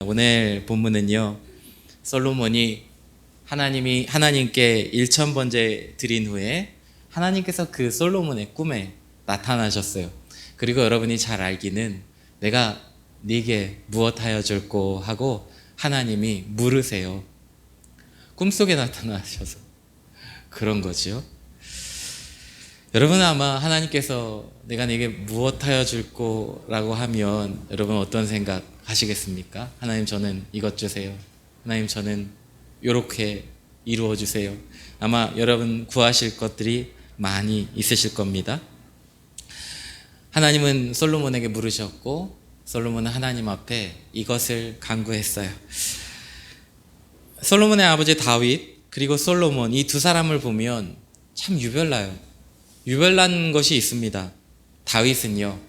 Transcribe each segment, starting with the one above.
오늘 본문은요, 솔로몬이 하나님께 1,000번째 드린 후에 하나님께서 그 솔로몬의 꿈에 나타나셨어요. 그리고 여러분이 잘 알기는 내가 네게 무엇하여 줄꼬 하고 하나님이 물으세요. 꿈속에 나타나셔서 그런 거죠. 여러분은 아마 하나님께서 내가 네게 무엇하여 줄꼬 라고 하면 여러분 어떤 생각 하시겠습니까? 하나님, 저는 이것 주세요. 하나님, 저는 요렇게 이루어 주세요. 아마 여러분 구하실 것들이 많이 있으실 겁니다. 하나님은 솔로몬에게 물으셨고 솔로몬은 하나님 앞에 이것을 간구했어요. 솔로몬의 아버지 다윗 그리고 솔로몬, 이 두 사람을 보면 참 유별나요. 유별난 것이 있습니다. 다윗은요,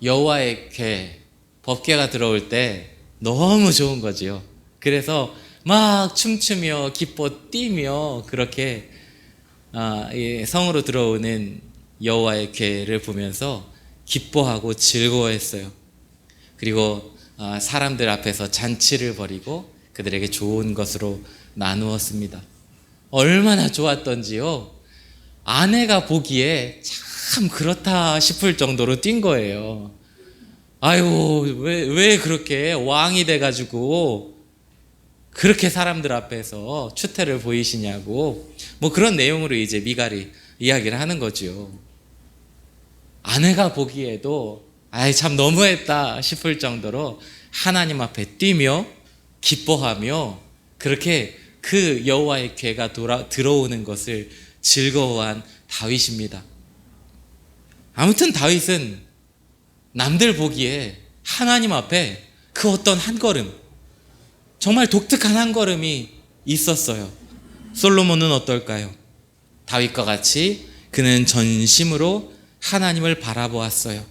여호와의 궤, 법궤가 들어올 때 너무 좋은 거지요. 그래서 막 춤추며 기뻐 뛰며 그렇게 성으로 들어오는 여호와의 궤를 보면서 기뻐하고 즐거워했어요. 그리고 사람들 앞에서 잔치를 벌이고 그들에게 좋은 것으로 나누었습니다. 얼마나 좋았던지요. 아내가 보기에 참 그렇다 싶을 정도로 뛴 거예요. 아유, 왜 그렇게 왕이 돼가지고 그렇게 사람들 앞에서 추태를 보이시냐고, 뭐 그런 내용으로 이제 미갈이 이야기를 하는 거죠. 아내가 보기에도 아이 참 너무했다 싶을 정도로 하나님 앞에 뛰며 기뻐하며 그렇게 그 여호와의 궤가 들어오는 것을 즐거워한 다윗입니다. 아무튼 다윗은 남들 보기에 하나님 앞에 그 어떤 한 걸음, 정말 독특한 한 걸음이 있었어요. 솔로몬은 어떨까요? 다윗과 같이 그는 전심으로 하나님을 바라보았어요.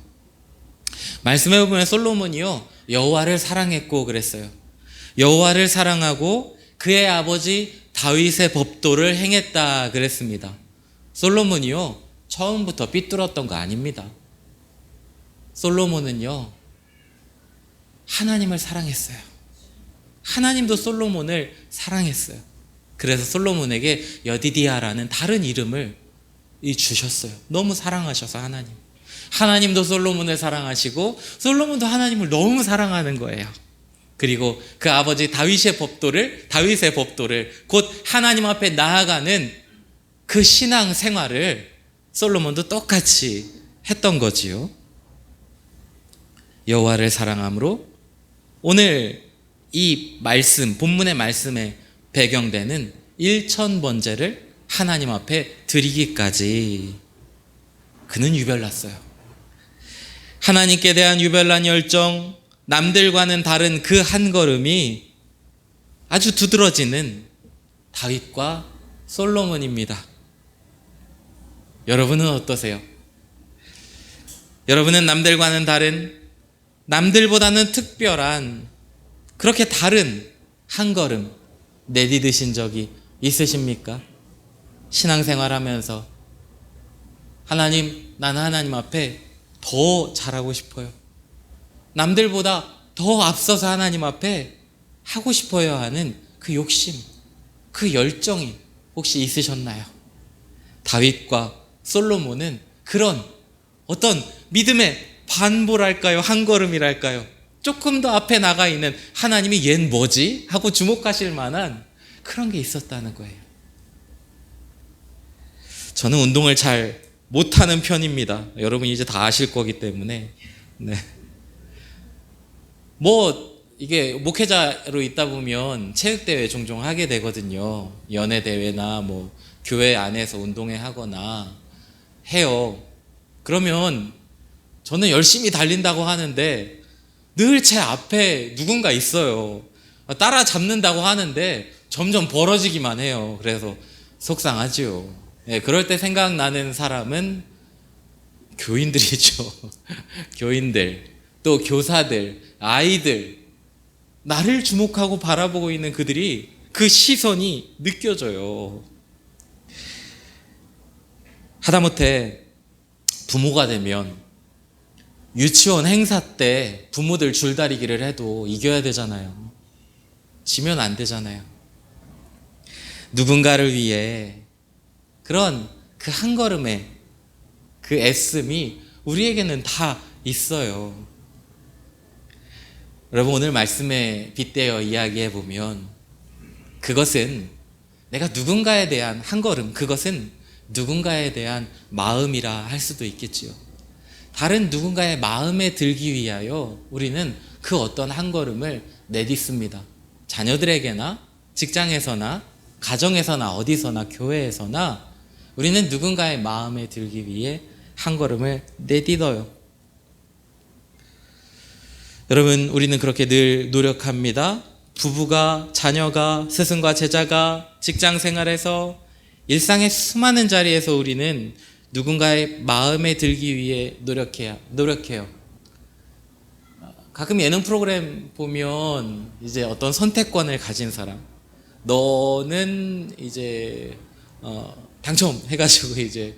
말씀해 보면 솔로몬이요, 여호와를 사랑했고 그랬어요. 여호와를 사랑하고 그의 아버지 다윗의 법도를 행했다 그랬습니다. 솔로몬이요, 처음부터 삐뚤었던 거 아닙니다. 솔로몬은요, 하나님을 사랑했어요. 하나님도 솔로몬을 사랑했어요. 그래서 솔로몬에게 여디디아라는 다른 이름을 주셨어요. 너무 사랑하셔서 하나님도 솔로몬을 사랑하시고 솔로몬도 하나님을 너무 사랑하는 거예요. 그리고 그 아버지 다윗의 법도를 곧 하나님 앞에 나아가는 그 신앙 생활을 솔로몬도 똑같이 했던 거지요. 여호와를 사랑함으로 오늘 이 말씀, 본문의 말씀에 배경되는 1,000번째를 하나님 앞에 드리기까지 그는 유별났어요. 하나님께 대한 유별난 열정, 남들과는 다른 그 한 걸음이 아주 두드러지는 다윗과 솔로몬입니다. 여러분은 어떠세요? 여러분은 남들과는 다른, 남들보다는 특별한 그렇게 다른 한 걸음 내디디신 적이 있으십니까? 신앙생활하면서 하나님, 나는 하나님 앞에 더 잘하고 싶어요. 남들보다 더 앞서서 하나님 앞에 하고 싶어야 하는 그 욕심, 그 열정이 혹시 있으셨나요? 다윗과 솔로몬은 그런 어떤 믿음의 반보랄까요? 한 걸음이랄까요? 조금 더 앞에 나가 있는 하나님이 얜 뭐지? 하고 주목하실 만한 그런 게 있었다는 거예요. 저는 운동을 잘 못하는 편입니다. 여러분 이제 다 아실 거기 때문에. 네. 이게 목회자로 있다 보면 체육대회 종종 하게 되거든요. 연예대회나 교회 안에서 운동회 하거나 해요. 그러면 저는 열심히 달린다고 하는데 늘 제 앞에 누군가 있어요. 따라잡는다고 하는데 점점 벌어지기만 해요. 그래서 속상하지요. 네, 그럴 때 생각나는 사람은 교인들이죠. 교인들, 또 교사들, 아이들, 나를 주목하고 바라보고 있는 그들이 그 시선이 느껴져요. 하다못해 부모가 되면 유치원 행사 때 부모들 줄다리기를 해도 이겨야 되잖아요. 지면 안 되잖아요. 누군가를 위해 그런 그 한 걸음의 그 애씀이 우리에게는 다 있어요. 여러분, 오늘 말씀에 빗대어 이야기해 보면 그것은 내가 누군가에 대한 한 걸음, 그것은 누군가에 대한 마음이라 할 수도 있겠지요. 다른 누군가의 마음에 들기 위하여 우리는 그 어떤 한 걸음을 내딛습니다. 자녀들에게나 직장에서나 가정에서나 어디서나 교회에서나 우리는 누군가의 마음에 들기 위해 한 걸음을 내딛어요. 여러분, 우리는 그렇게 늘 노력합니다. 부부가, 자녀가, 스승과 제자가, 직장 생활에서, 일상의 수많은 자리에서 우리는 누군가의 마음에 들기 위해 노력해요. 가끔 예능 프로그램 보면 이제 어떤 선택권을 가진 사람, 너는 이제 당첨해가지고 이제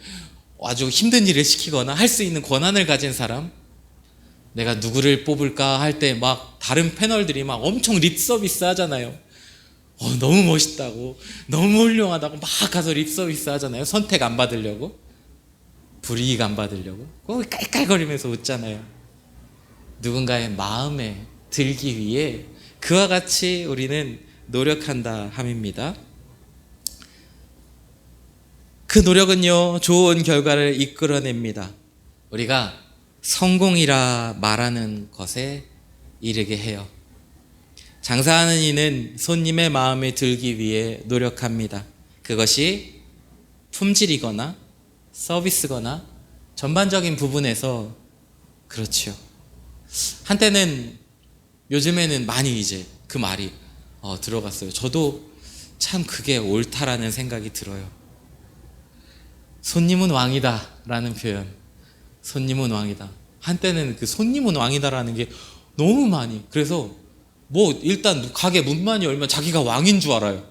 아주 힘든 일을 시키거나 할 수 있는 권한을 가진 사람, 내가 누구를 뽑을까 할 때 막 다른 패널들이 막 엄청 립 서비스 하잖아요. 너무 멋있다고, 너무 훌륭하다고 막 가서 립 서비스 하잖아요. 선택 안 받으려고, 불이익 안 받으려고 깔깔거리면서 웃잖아요. 누군가의 마음에 들기 위해 그와 같이 우리는 노력한다 함입니다. 그 노력은요, 좋은 결과를 이끌어냅니다. 우리가 성공이라 말하는 것에 이르게 해요. 장사하는 이는 손님의 마음에 들기 위해 노력합니다. 그것이 품질이거나 서비스거나 전반적인 부분에서 그렇지요. 한때는, 요즘에는 많이 이제 그 말이 들어갔어요. 저도 참 그게 옳다라는 생각이 들어요. 손님은 왕이다 라는 표현, 손님은 왕이다. 한때는 그 손님은 왕이다라는 게 너무 많이, 그래서 뭐 일단 가게 문만이 열면 자기가 왕인 줄 알아요.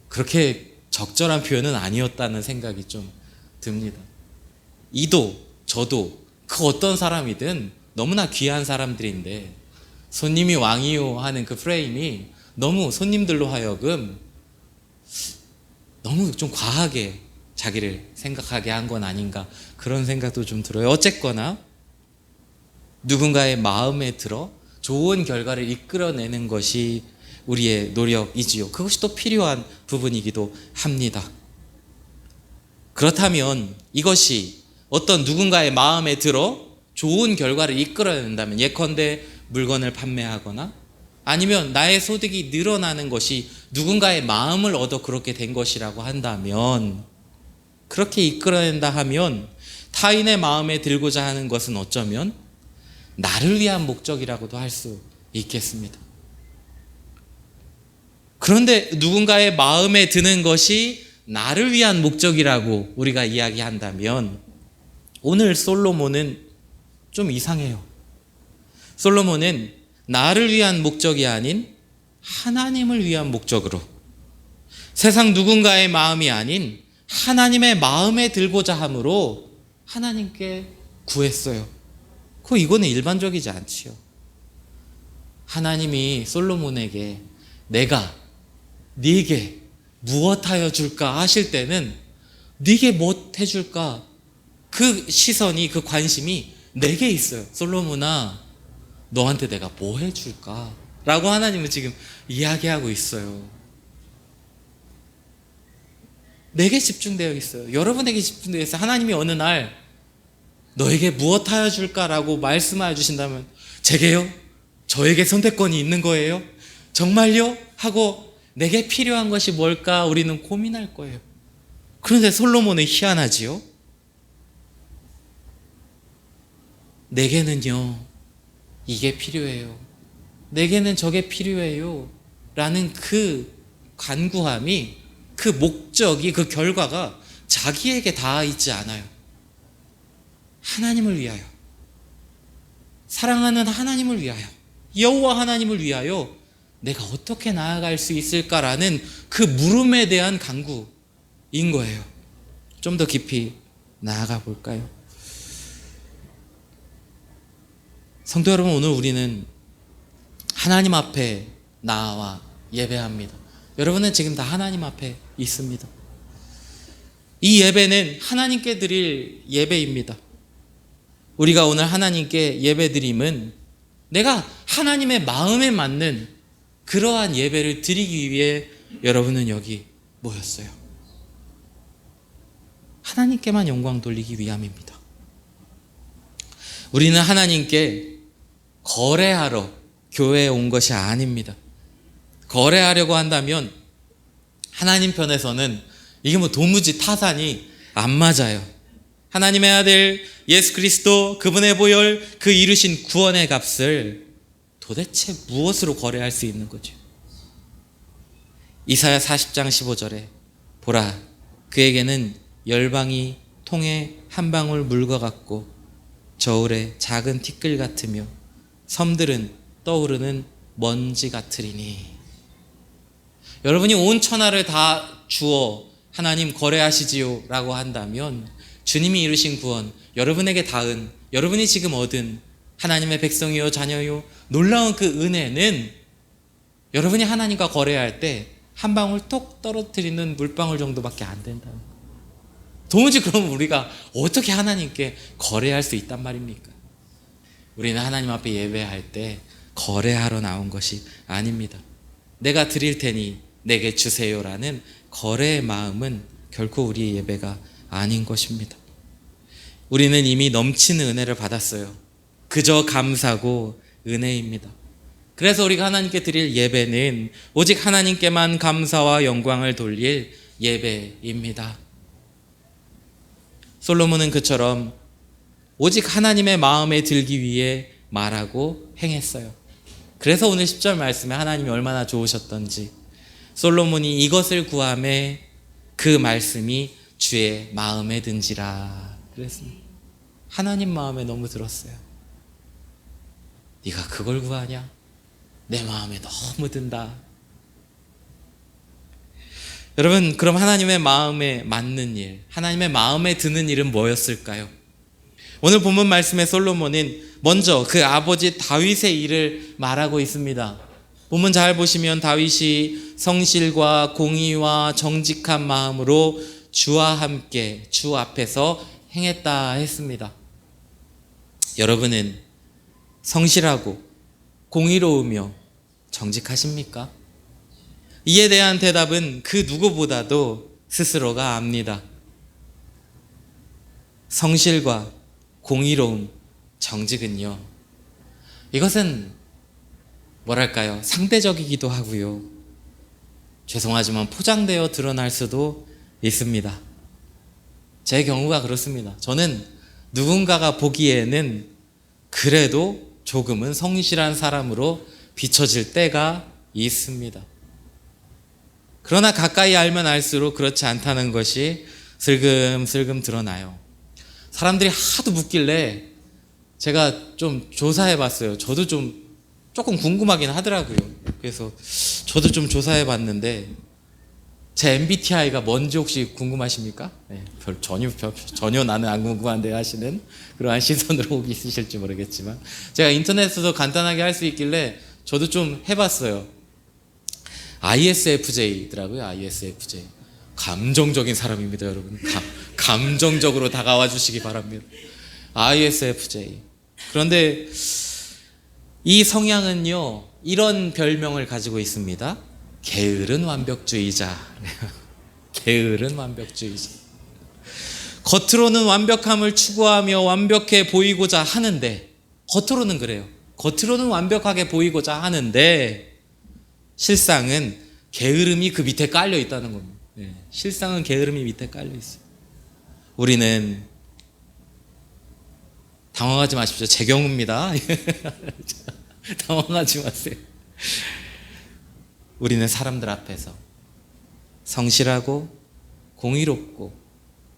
그렇게 적절한 표현은 아니었다는 생각이 좀 듭니다. 이도 저도 그 어떤 사람이든 너무나 귀한 사람들인데, 손님이 왕이요 하는 그 프레임이 너무 손님들로 하여금 너무 좀 과하게 자기를 생각하게 한 건 아닌가, 그런 생각도 좀 들어요. 어쨌거나 누군가의 마음에 들어 좋은 결과를 이끌어내는 것이 우리의 노력이지요. 그것이 또 필요한 부분이기도 합니다. 그렇다면 이것이 어떤 누군가의 마음에 들어 좋은 결과를 이끌어낸다면, 예컨대 물건을 판매하거나 아니면 나의 소득이 늘어나는 것이 누군가의 마음을 얻어 그렇게 된 것이라고 한다면, 그렇게 이끌어낸다 하면 타인의 마음에 들고자 하는 것은 어쩌면 나를 위한 목적이라고도 할 수 있겠습니다. 그런데 누군가의 마음에 드는 것이 나를 위한 목적이라고 우리가 이야기한다면, 오늘 솔로몬은 좀 이상해요. 솔로몬은 나를 위한 목적이 아닌 하나님을 위한 목적으로, 세상 누군가의 마음이 아닌 하나님의 마음에 들고자 함으로 하나님께 구했어요. 이거는 일반적이지 않지요. 하나님이 솔로몬에게 내가 네게 무엇하여 줄까 하실 때는 네게 뭐 해줄까, 그 시선이, 그 관심이 내게 있어요. 솔로몬아, 너한테 내가 뭐 해줄까? 라고 하나님은 지금 이야기하고 있어요. 내게 집중되어 있어요. 여러분에게 집중되어 있어요. 하나님이 어느 날 너에게 무엇하여 줄까라고 말씀하여 주신다면, 제게요? 저에게 선택권이 있는 거예요? 정말요? 하고 내게 필요한 것이 뭘까 우리는 고민할 거예요. 그런데 솔로몬은 희한하지요. 내게는요, 이게 필요해요. 내게는 저게 필요해요. 라는 그 간구함이, 그 목적이, 그 결과가 자기에게 닿아 있지 않아요. 하나님을 위하여, 사랑하는 하나님을 위하여, 여호와 하나님을 위하여 내가 어떻게 나아갈 수 있을까라는 그 물음에 대한 간구인 거예요. 좀 더 깊이 나아가 볼까요? 성도 여러분, 오늘 우리는 하나님 앞에 나와 예배합니다. 여러분은 지금 다 하나님 앞에 있습니다. 이 예배는 하나님께 드릴 예배입니다. 우리가 오늘 하나님께 예배드림은 내가 하나님의 마음에 맞는 그러한 예배를 드리기 위해 여러분은 여기 모였어요. 하나님께만 영광 돌리기 위함입니다. 우리는 하나님께 거래하러 교회에 온 것이 아닙니다. 거래하려고 한다면 하나님 편에서는 이게 도무지 타산이 안 맞아요. 하나님의 아들 예수 그리스도, 그분의 보혈, 그 이루신 구원의 값을 도대체 무엇으로 거래할 수 있는 거죠? 이사야 40장 15절에 보라, 그에게는 열방이 통에 한 방울 물과 같고 저울에 작은 티끌 같으며 섬들은 떠오르는 먼지 같으리니. 여러분이 온 천하를 다 주어 하나님 거래하시지요 라고 한다면 주님이 이루신 구원, 여러분에게 닿은, 여러분이 지금 얻은 하나님의 백성이요 자녀요 놀라운 그 은혜는 여러분이 하나님과 거래할 때 한 방울 톡 떨어뜨리는 물방울 정도밖에 안 된다는 거예요. 도무지 그럼 우리가 어떻게 하나님께 거래할 수 있단 말입니까? 우리는 하나님 앞에 예배할 때 거래하러 나온 것이 아닙니다. 내가 드릴 테니 내게 주세요라는 거래의 마음은 결코 우리의 예배가 아닌 것입니다. 우리는 이미 넘치는 은혜를 받았어요. 그저 감사고 은혜입니다. 그래서 우리가 하나님께 드릴 예배는 오직 하나님께만 감사와 영광을 돌릴 예배입니다. 솔로몬은 그처럼 오직 하나님의 마음에 들기 위해 말하고 행했어요. 그래서 오늘 10절 말씀에 하나님이 얼마나 좋으셨던지, 솔로몬이 이것을 구하매 그 말씀이 주의 마음에 든지라 그랬습니다. 하나님 마음에 너무 들었어요. 네가 그걸 구하냐? 내 마음에 너무 든다. 여러분, 그럼 하나님의 마음에 맞는 일, 하나님의 마음에 드는 일은 뭐였을까요? 오늘 본문 말씀의 솔로몬은 먼저 그 아버지 다윗의 일을 말하고 있습니다. 본문 잘 보시면 다윗이 성실과 공의와 정직한 마음으로 주와 함께 주 앞에서 행했다 했습니다. 여러분은 성실하고 공의로우며 정직하십니까? 이에 대한 대답은 그 누구보다도 스스로가 압니다. 성실과 공의로움, 정직은요, 이것은 뭐랄까요? 상대적이기도 하고요. 죄송하지만 포장되어 드러날 수도 있습니다. 제 경우가 그렇습니다. 저는 누군가가 보기에는 그래도 조금은 성실한 사람으로 비춰질 때가 있습니다. 그러나 가까이 알면 알수록 그렇지 않다는 것이 슬금슬금 드러나요. 사람들이 하도 묻길래 제가 좀 조사해 봤어요. 저도 조금 궁금하긴 하더라고요. 그래서 저도 좀 조사해 봤는데 제 MBTI가 뭔지 혹시 궁금하십니까? 네, 전혀 나는 안 궁금한데 하시는 그러한 시선으로 보기 있으실지 모르겠지만, 제가 인터넷에서도 간단하게 할 수 있길래 저도 좀 해봤어요. ISFJ더라고요. ISFJ. 감정적인 사람입니다, 여러분. 감정적으로 다가와 주시기 바랍니다. ISFJ. 그런데 이 성향은요, 이런 별명을 가지고 있습니다. 게으른 완벽주의자. 게으른 완벽주의자. 겉으로는 완벽함을 추구하며 완벽해 보이고자 하는데, 겉으로는 그래요. 겉으로는 완벽하게 보이고자 하는데 실상은 게으름이 그 밑에 깔려 있다는 겁니다. 네, 실상은 게으름이 밑에 깔려 있어요. 우리는 당황하지 마십시오. 제 경우입니다. 당황하지 마세요. 우리는 사람들 앞에서 성실하고 공의롭고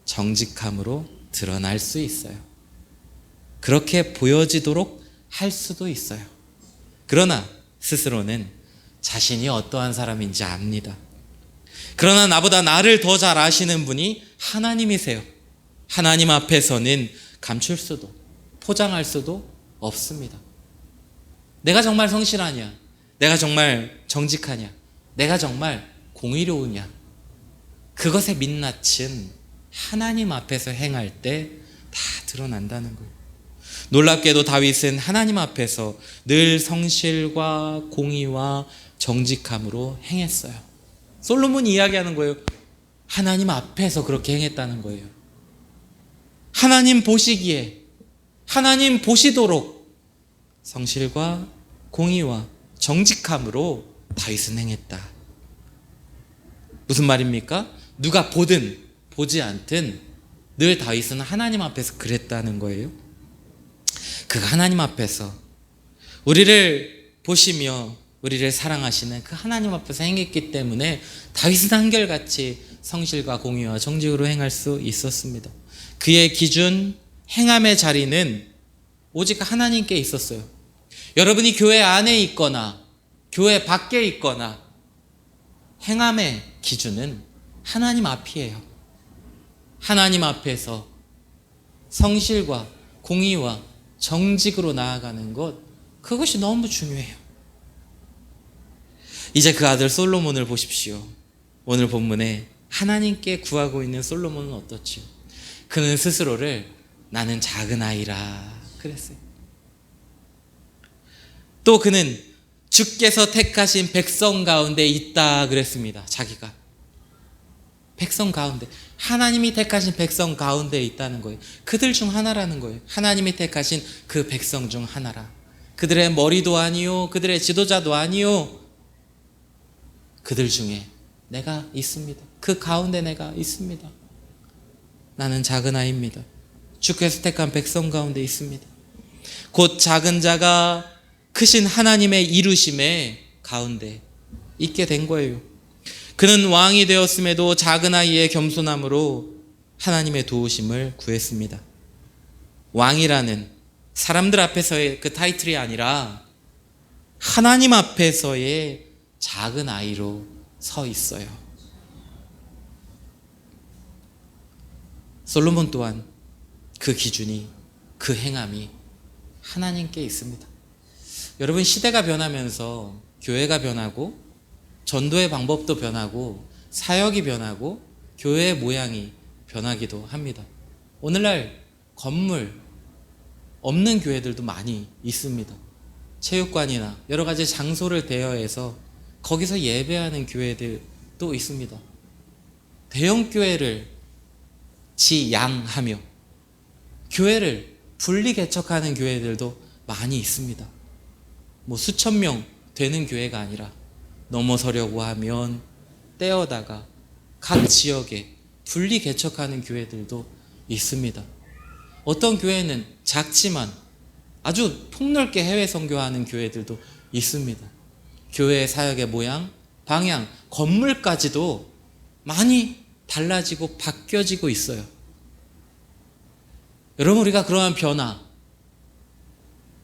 정직함으로 드러날 수 있어요. 그렇게 보여지도록 할 수도 있어요. 그러나 스스로는 자신이 어떠한 사람인지 압니다. 그러나 나보다 나를 더 잘 아시는 분이 하나님이세요. 하나님 앞에서는 감출 수도 포장할 수도 없습니다. 내가 정말 성실하냐? 내가 정말 정직하냐? 내가 정말 공의로우냐? 그것에 민낯은 하나님 앞에서 행할 때 다 드러난다는 거예요. 놀랍게도 다윗은 하나님 앞에서 늘 성실과 공의와 정직함으로 행했어요. 솔로몬이 이야기하는 거예요. 하나님 앞에서 그렇게 행했다는 거예요. 하나님 보시기에, 하나님 보시도록 성실과 공의와 정직함으로 다윗은 행했다. 무슨 말입니까? 누가 보든 보지 않든 늘 다윗은 하나님 앞에서 그랬다는 거예요. 그가 하나님 앞에서 우리를 보시며 우리를 사랑하시는 그 하나님 앞에서 행했기 때문에 다윗은 한결같이 성실과 공의와 정직으로 행할 수 있었습니다. 그의 기준, 행함의 자리는 오직 하나님께 있었어요. 여러분이 교회 안에 있거나 교회 밖에 있거나 행함의 기준은 하나님 앞이에요. 하나님 앞에서 성실과 공의와 정직으로 나아가는 것, 그것이 너무 중요해요. 이제 그 아들 솔로몬을 보십시오. 오늘 본문에 하나님께 구하고 있는 솔로몬은 어떻지요? 그는 스스로를 나는 작은 아이라 그랬어요. 또 그는 주께서 택하신 백성 가운데 있다 그랬습니다. 자기가 백성 가운데, 하나님이 택하신 백성 가운데 있다는 거예요. 그들 중 하나라는 거예요. 하나님이 택하신 그 백성 중 하나라. 그들의 머리도 아니요, 그들의 지도자도 아니요, 그들 중에 내가 있습니다. 그 가운데 내가 있습니다. 나는 작은 아이입니다. 주께서 택한 백성 가운데 있습니다. 곧 작은 자가 크신 하나님의 이루심의 가운데 있게 된 거예요. 그는 왕이 되었음에도 작은 아이의 겸손함으로 하나님의 도우심을 구했습니다. 왕이라는 사람들 앞에서의 그 타이틀이 아니라 하나님 앞에서의 작은 아이로 서 있어요. 솔로몬 또한 그 기준이, 그 행함이 하나님께 있습니다. 여러분, 시대가 변하면서 교회가 변하고 전도의 방법도 변하고 사역이 변하고 교회의 모양이 변하기도 합니다. 오늘날 건물 없는 교회들도 많이 있습니다. 체육관이나 여러 가지 장소를 대여해서 거기서 예배하는 교회들도 있습니다. 대형 교회를 지양하며 교회를 분리 개척하는 교회들도 많이 있습니다. 뭐 수천 명 되는 교회가 아니라 넘어서려고 하면 떼어다가 각 지역에 분리 개척하는 교회들도 있습니다. 어떤 교회는 작지만 아주 폭넓게 해외 선교하는 교회들도 있습니다. 교회의 사역의 모양, 방향, 건물까지도 많이 달라지고 바뀌어지고 있어요. 여러분, 우리가 그러한 변화,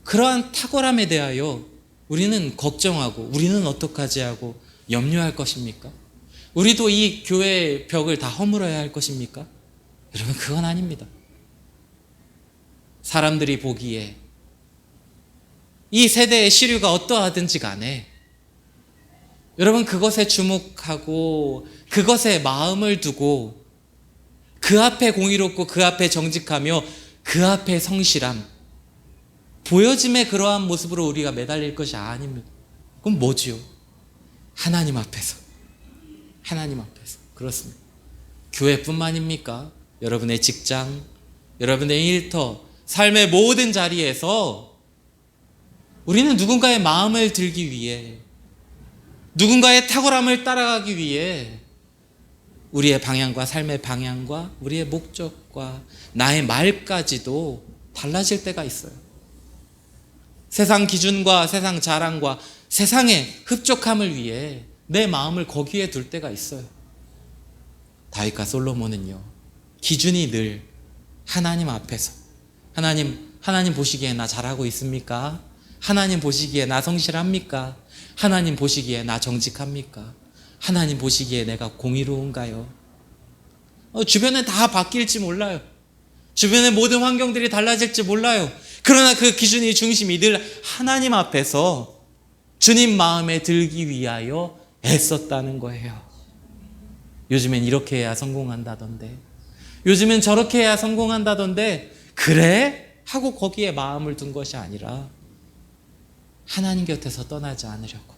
그러한 탁월함에 대하여 우리는 걱정하고 우리는 어떡하지 하고 염려할 것입니까? 우리도 이 교회의 벽을 다 허물어야 할 것입니까? 여러분, 그건 아닙니다. 사람들이 보기에 이 세대의 시류가 어떠하든지 간에 여러분, 그것에 주목하고 그것에 마음을 두고 그 앞에 공의롭고 그 앞에 정직하며 그 앞에 성실함, 보여짐의 그러한 모습으로 우리가 매달릴 것이 아닙니다. 그럼 뭐지요? 하나님 앞에서. 하나님 앞에서. 그렇습니다. 교회뿐만입니까? 여러분의 직장, 여러분의 일터, 삶의 모든 자리에서 우리는 누군가의 마음을 들기 위해, 누군가의 탁월함을 따라가기 위해 우리의 방향과 삶의 방향과 우리의 목적과 나의 말까지도 달라질 때가 있어요. 세상 기준과 세상 자랑과 세상의 흡족함을 위해 내 마음을 거기에 둘 때가 있어요. 다윗과 솔로몬은요, 기준이 늘 하나님 앞에서, 하나님 보시기에 나 잘하고 있습니까? 하나님 보시기에 나 성실합니까? 하나님 보시기에 나 정직합니까? 하나님 보시기에 내가 공의로운가요? 주변에 다 바뀔지 몰라요. 주변의 모든 환경들이 달라질지 몰라요. 그러나 그 기준의 중심이 늘 하나님 앞에서 주님 마음에 들기 위하여 애썼다는 거예요. 요즘엔 이렇게 해야 성공한다던데, 요즘엔 저렇게 해야 성공한다던데, 그래? 하고 거기에 마음을 둔 것이 아니라 하나님 곁에서 떠나지 않으려고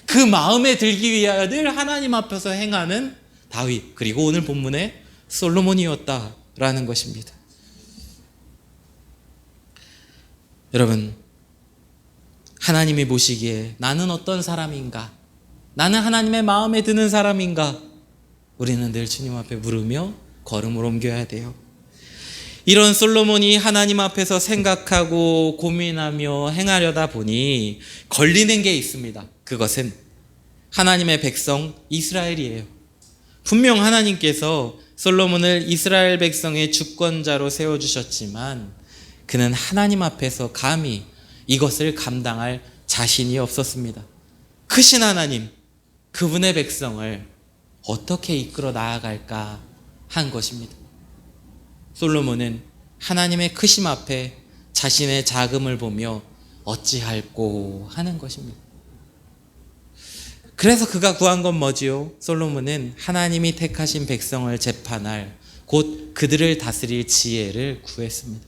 그 마음에 들기 위하여 늘 하나님 앞에서 행하는 다윗, 그리고 오늘 본문의 솔로몬이었다라는 것입니다. 여러분, 하나님이 보시기에 나는 어떤 사람인가? 나는 하나님의 마음에 드는 사람인가? 우리는 늘 주님 앞에 물으며 걸음을 옮겨야 돼요. 이런 솔로몬이 하나님 앞에서 생각하고 고민하며 행하려다 보니 걸리는 게 있습니다. 그것은 하나님의 백성 이스라엘이에요. 분명 하나님께서 솔로몬을 이스라엘 백성의 주권자로 세워주셨지만 그는 하나님 앞에서 감히 이것을 감당할 자신이 없었습니다. 크신 하나님, 그분의 백성을 어떻게 이끌어 나아갈까 한 것입니다. 솔로몬은 하나님의 크심 앞에 자신의 작음을 보며 어찌할꼬 하는 것입니다. 그래서 그가 구한 건 뭐지요? 솔로몬은 하나님이 택하신 백성을 재판할, 곧 그들을 다스릴 지혜를 구했습니다.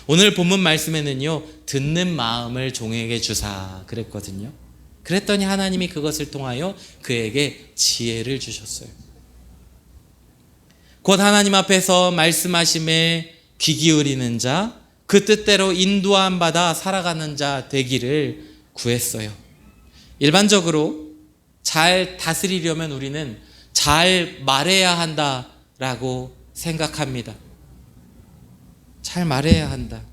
오늘 본문 말씀에는요, 듣는 마음을 종에게 주사 그랬거든요. 그랬더니 하나님이 그것을 통하여 그에게 지혜를 주셨어요. 곧 하나님 앞에서 말씀하심에 귀 기울이는 자, 그 뜻대로 인도함 받아 살아가는 자 되기를 구했어요. 일반적으로 잘 다스리려면 우리는 잘 말해야 한다라고 생각합니다. 잘 말해야 한다.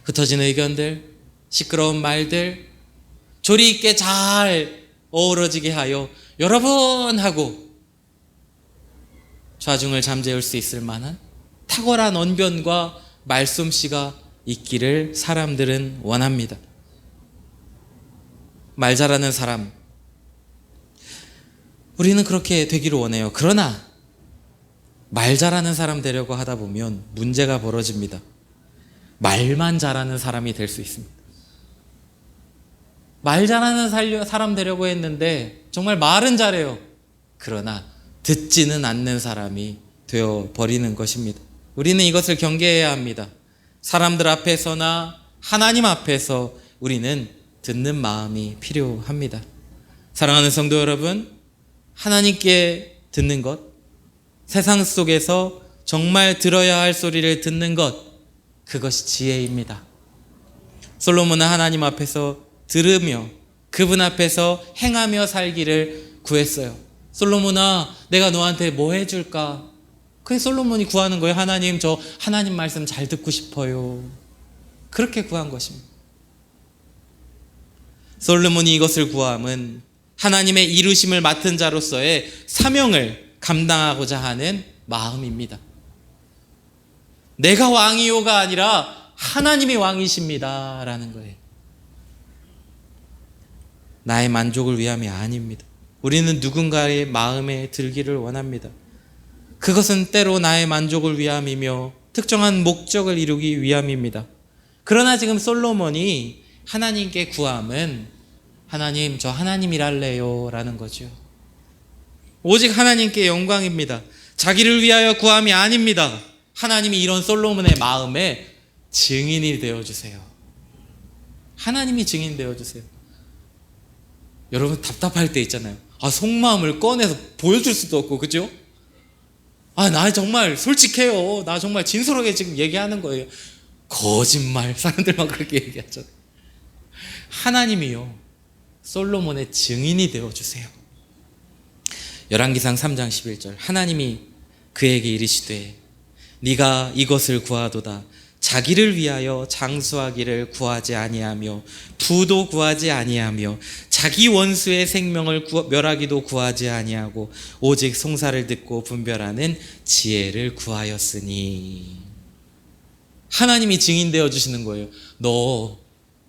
흩어진 의견들, 시끄러운 말들, 조리 있게 잘 어우러지게 하여 여러분 하고 좌중을 잠재울 수 있을 만한 탁월한 언변과 말솜씨가 있기를 사람들은 원합니다. 말 잘하는 사람, 우리는 그렇게 되기를 원해요. 그러나 말 잘하는 사람 되려고 하다 보면 문제가 벌어집니다. 말만 잘하는 사람이 될 수 있습니다. 말 잘하는 사람 되려고 했는데 정말 말은 잘해요. 그러나 듣지는 않는 사람이 되어버리는 것입니다. 우리는 이것을 경계해야 합니다. 사람들 앞에서나 하나님 앞에서 우리는 듣는 마음이 필요합니다. 사랑하는 성도 여러분, 하나님께 듣는 것, 세상 속에서 정말 들어야 할 소리를 듣는 것, 그것이 지혜입니다. 솔로몬은 하나님 앞에서 들으며 그분 앞에서 행하며 살기를 구했어요. 솔로몬아, 내가 너한테 뭐 해줄까? 그게 솔로몬이 구하는 거예요. 하나님, 저 하나님 말씀 잘 듣고 싶어요. 그렇게 구한 것입니다. 솔로몬이 이것을 구함은 하나님의 이루심을 맡은 자로서의 사명을 감당하고자 하는 마음입니다. 내가 왕이요가 아니라 하나님이 왕이십니다 라는 거예요. 나의 만족을 위함이 아닙니다. 우리는 누군가의 마음에 들기를 원합니다. 그것은 때로 나의 만족을 위함이며 특정한 목적을 이루기 위함입니다. 그러나 지금 솔로몬이 하나님께 구함은 하나님, 저 하나님이랄래요 라는 거죠. 오직 하나님께 영광입니다. 자기를 위하여 구함이 아닙니다. 하나님이 이런 솔로몬의 마음에 증인이 되어주세요. 하나님이 증인 되어주세요. 여러분 답답할 때 있잖아요. 속마음을 꺼내서 보여줄 수도 없고, 그죠? 나 정말 솔직해요. 나 정말 진솔하게 지금 얘기하는 거예요. 거짓말. 사람들만 그렇게 얘기하잖아요. 하나님이요, 솔로몬의 증인이 되어주세요. 열왕기상 3장 11절, 하나님이 그에게 이르시되 네가 이것을 구하도다. 자기를 위하여 장수하기를 구하지 아니하며 부도 구하지 아니하며 자기 원수의 생명을 멸하기도 구하지 아니하고 오직 송사를 듣고 분별하는 지혜를 구하였으니. 하나님이 증인되어 주시는 거예요.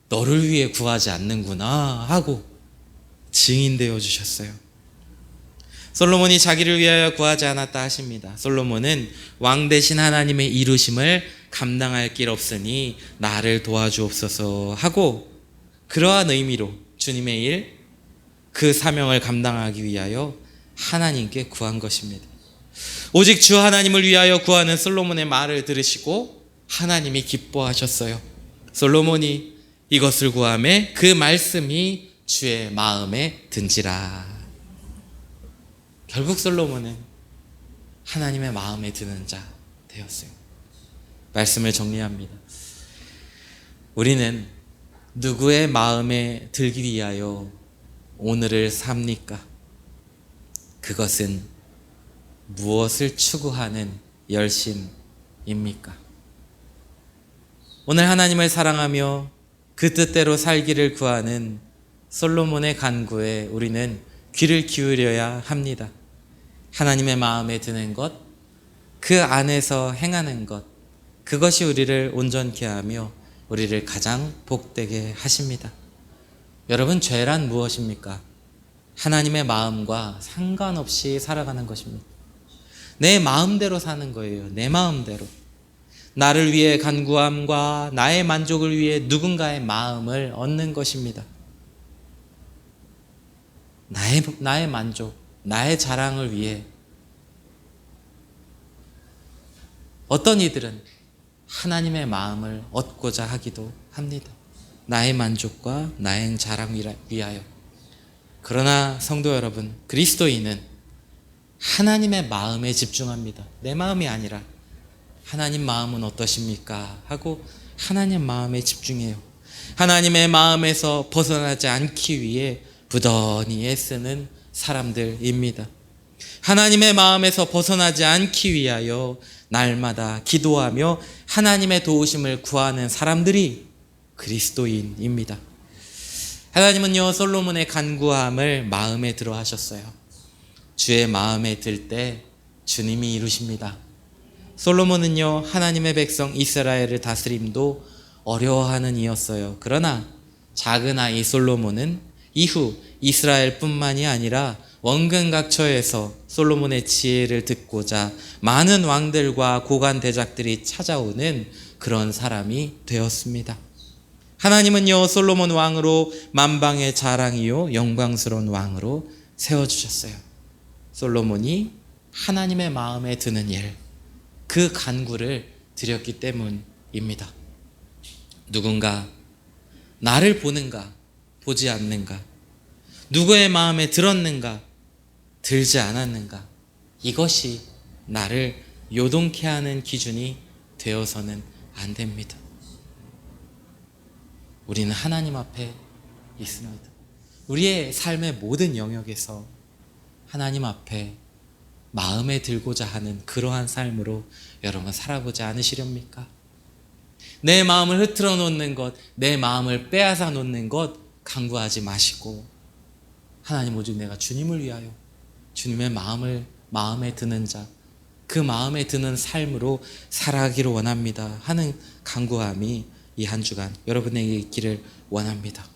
너를 위해 구하지 않는구나 하고 증인되어 주셨어요. 솔로몬이 자기를 위하여 구하지 않았다 하십니다. 솔로몬은 왕 대신 하나님의 이루심을 감당할 길 없으니 나를 도와주옵소서 하고 그러한 의미로 주님의 일, 그 사명을 감당하기 위하여 하나님께 구한 것입니다. 오직 주 하나님을 위하여 구하는 솔로몬의 말을 들으시고 하나님이 기뻐하셨어요. 솔로몬이 이것을 구하매 그 말씀이 주의 마음에 든지라. 결국 솔로몬은 하나님의 마음에 드는 자 되었어요. 말씀을 정리합니다. 우리는 누구의 마음에 들기 위하여 오늘을 삽니까? 그것은 무엇을 추구하는 열심입니까? 오늘 하나님을 사랑하며 그 뜻대로 살기를 구하는 솔로몬의 간구에 우리는 귀를 기울여야 합니다. 하나님의 마음에 드는 것, 그 안에서 행하는 것, 그것이 우리를 온전케 하며 우리를 가장 복되게 하십니다. 여러분, 죄란 무엇입니까? 하나님의 마음과 상관없이 살아가는 것입니다. 내 마음대로 사는 거예요. 내 마음대로. 나를 위해 간구함과 나의 만족을 위해 누군가의 마음을 얻는 것입니다. 나의 만족, 나의 자랑을 위해 어떤 이들은 하나님의 마음을 얻고자 하기도 합니다. 나의 만족과 나의 자랑을 위하여. 그러나 성도 여러분, 그리스도인은 하나님의 마음에 집중합니다. 내 마음이 아니라 하나님 마음은 어떠십니까? 하고 하나님 마음에 집중해요. 하나님의 마음에서 벗어나지 않기 위해 부단히 애쓰는 사람들입니다. 하나님의 마음에서 벗어나지 않기 위하여 날마다 기도하며 하나님의 도우심을 구하는 사람들이 그리스도인입니다. 하나님은요, 솔로몬의 간구함을 마음에 들어 하셨어요. 주의 마음에 들 때 주님이 이루십니다. 솔로몬은요, 하나님의 백성 이스라엘을 다스림도 어려워하는 이였어요. 그러나 작은 아이 솔로몬은 이후 이스라엘뿐만이 아니라 원근 각처에서 솔로몬의 지혜를 듣고자 많은 왕들과 고관 대작들이 찾아오는 그런 사람이 되었습니다. 하나님은요, 솔로몬 왕으로 만방의 자랑이요 영광스러운 왕으로 세워주셨어요. 솔로몬이 하나님의 마음에 드는 일, 그 간구를 드렸기 때문입니다. 누군가 나를 보는가, 보지 않는가, 누구의 마음에 들었는가, 들지 않았는가, 이것이 나를 요동케 하는 기준이 되어서는 안 됩니다. 우리는 하나님 앞에 있습니다. 우리의 삶의 모든 영역에서 하나님 앞에 마음에 들고자 하는 그러한 삶으로 여러분 살아보지 않으시렵니까? 내 마음을 흐트러 놓는 것, 내 마음을 빼앗아 놓는 것 간구하지 마시고, 하나님, 오직 내가 주님을 위하여 주님의 마음에 드는 자, 그 마음에 드는 삶으로 살아가기를 원합니다 하는 간구함이 이 한 주간 여러분에게 있기를 원합니다.